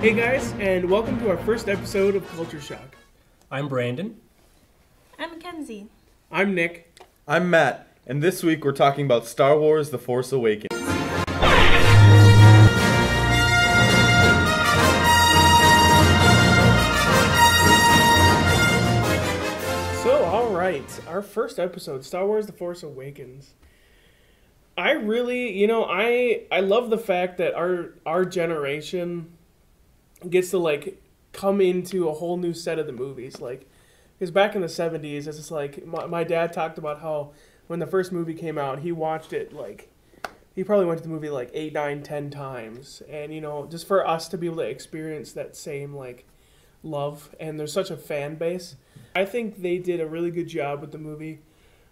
Hey guys, and welcome to our first episode of Culture Shock. I'm Brandon. I'm Mackenzie. I'm Nick. I'm Matt, and this week we're talking about Star Wars: The Force Awakens. So, alright, our first episode, Star Wars: The Force Awakens. I really, I love the fact that our generation gets to, come into a whole new set of the movies, because back in the 70s, it's just my dad talked about how when the first movie came out, he watched it, he probably went to the movie 8, 9, 10 times, and, just for us to be able to experience that same, love, and there's such a fan base, I think they did a really good job with the movie.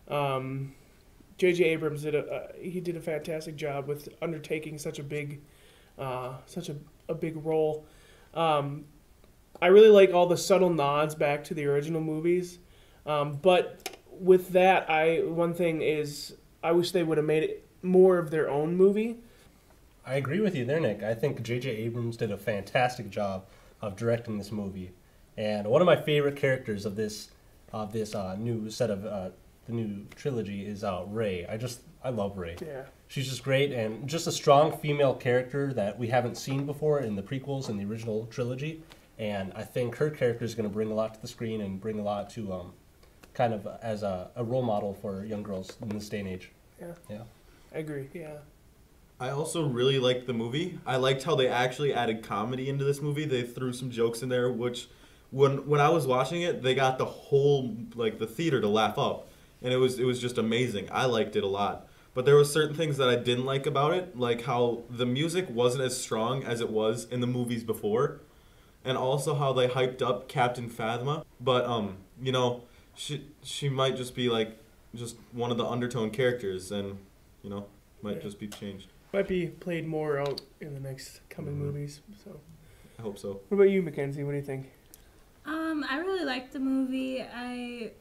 J.J. Abrams did a fantastic job with undertaking such a big role. I really like all the subtle nods back to the original movies, but with that, one thing is I wish they would have made it more of their own movie. I agree with you there, Nick. I think J.J. Abrams did a fantastic job of directing this movie, and one of my favorite characters of this new set of the new trilogy is Rey. I love Rey. Yeah. She's just great, and just a strong female character that we haven't seen before in the prequels and the original trilogy. And I think her character is going to bring a lot to the screen and bring a lot to kind of as a role model for young girls in this day and age. Yeah. I agree, yeah. I also really liked the movie. I liked how they actually added comedy into this movie. They threw some jokes in there, which when I was watching it, they got the whole, the theater to laugh up. And it was just amazing. I liked it a lot. But there were certain things that I didn't like about it, like how the music wasn't as strong as it was in the movies before. And also how they hyped up Captain Phasma. But, she might just be, just one of the undertone characters and, might just be changed. Might be played more out in the next coming movies. So I hope so. what about you, Mackenzie? What do you think? I really liked the movie. I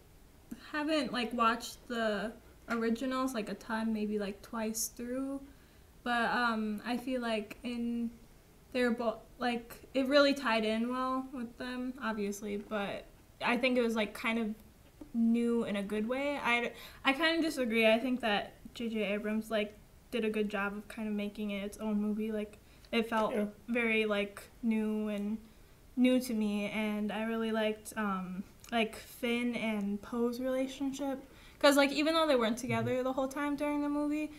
haven't watched the originals a ton, maybe twice through, but I feel they're both it really tied in well with them, obviously, but I think it was kind of new in a good way. I kind of disagree. I think that J.J. Abrams did a good job of kind of making it its own movie. It felt very new to me, and I really liked Finn and Poe's relationship, because even though they weren't together the whole time during the movie,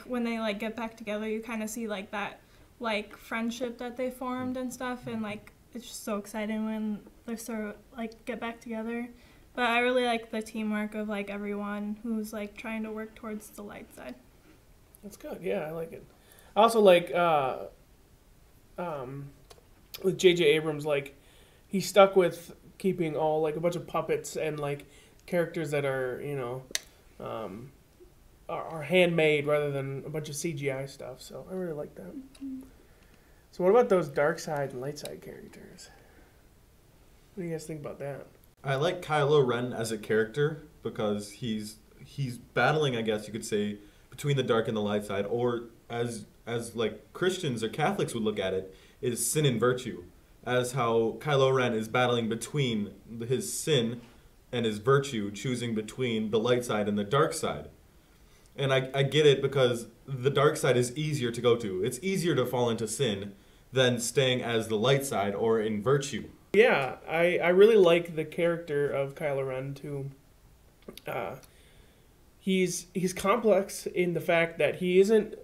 when they get back together, you kind of see that friendship that they formed and stuff, and it's just so exciting when they sort of get back together. But I really like the teamwork of everyone who's trying to work towards the light side. That's good. Yeah, I like it. I also like with J.J. Abrams, he stuck with keeping all a bunch of puppets and characters that are are handmade rather than a bunch of CGI stuff. So I really like that. Mm-hmm. So what about those dark side and light side characters? What do you guys think about that? I like Kylo Ren as a character because he's battling, I guess you could say, between the dark and the light side, or as Christians or Catholics would look at it, is sin and virtue. As how Kylo Ren is battling between his sin and his virtue, choosing between the light side and the dark side. And I get it, because the dark side is easier to go to. It's easier to fall into sin than staying as the light side or in virtue. Yeah, I really like the character of Kylo Ren too. He's complex in the fact that he isn't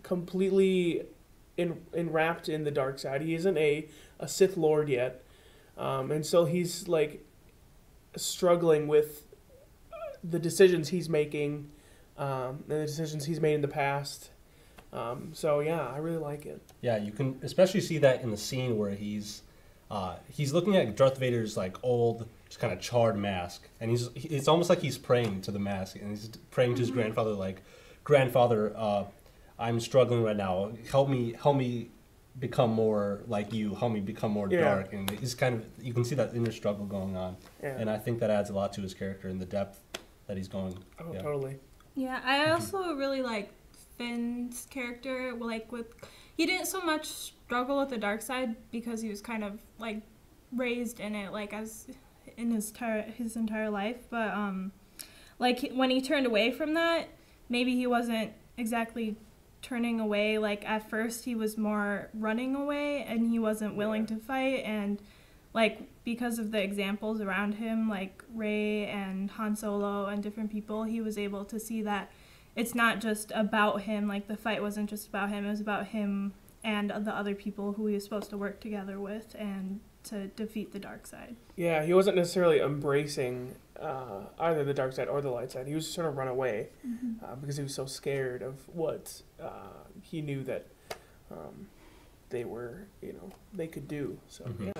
completely enwrapped in the dark side. He isn't a Sith Lord yet, and so he's struggling with the decisions he's making, and the decisions he's made in the past. So yeah, I really like it. Yeah, you can especially see that in the scene where he's looking at Darth Vader's old, just kind of charred mask, and it's almost like he's praying to the mask, and he's praying to his grandfather, grandfather, I'm struggling right now. Help me become more like you. Help me become more dark. And he's you can see that inner struggle going on, and I think that adds a lot to his character and the depth that he's going. Oh, yeah. Totally. Yeah, I also really like Finn's character, he didn't so much struggle with the dark side because he was kind of like raised in it, like as in his entire life. But like when he turned away from that, maybe he wasn't exactly turning away. Like at first, he was more running away, and he wasn't willing to fight. And like because of the examples around him, like Rey and Han Solo and different people, he was able to see that it's not just about him. Like the fight wasn't just about him; it was about him and the other people who he was supposed to work together with and to defeat the dark side. Yeah, he wasn't necessarily embracing either the dark side or the light side. He was just sort of run away because he was so scared of what he knew that they were, they could do. So, yeah.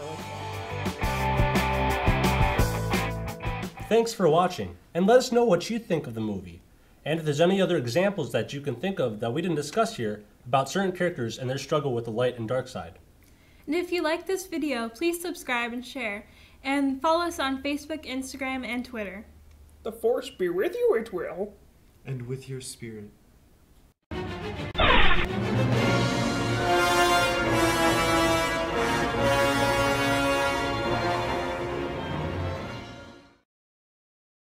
Thanks for watching, and let us know what you think of the movie. And if there's any other examples that you can think of that we didn't discuss here about certain characters and their struggle with the light and dark side. And if you like this video, please subscribe and share. And follow us on Facebook, Instagram, and Twitter. The Force be with you, it will. And with your spirit.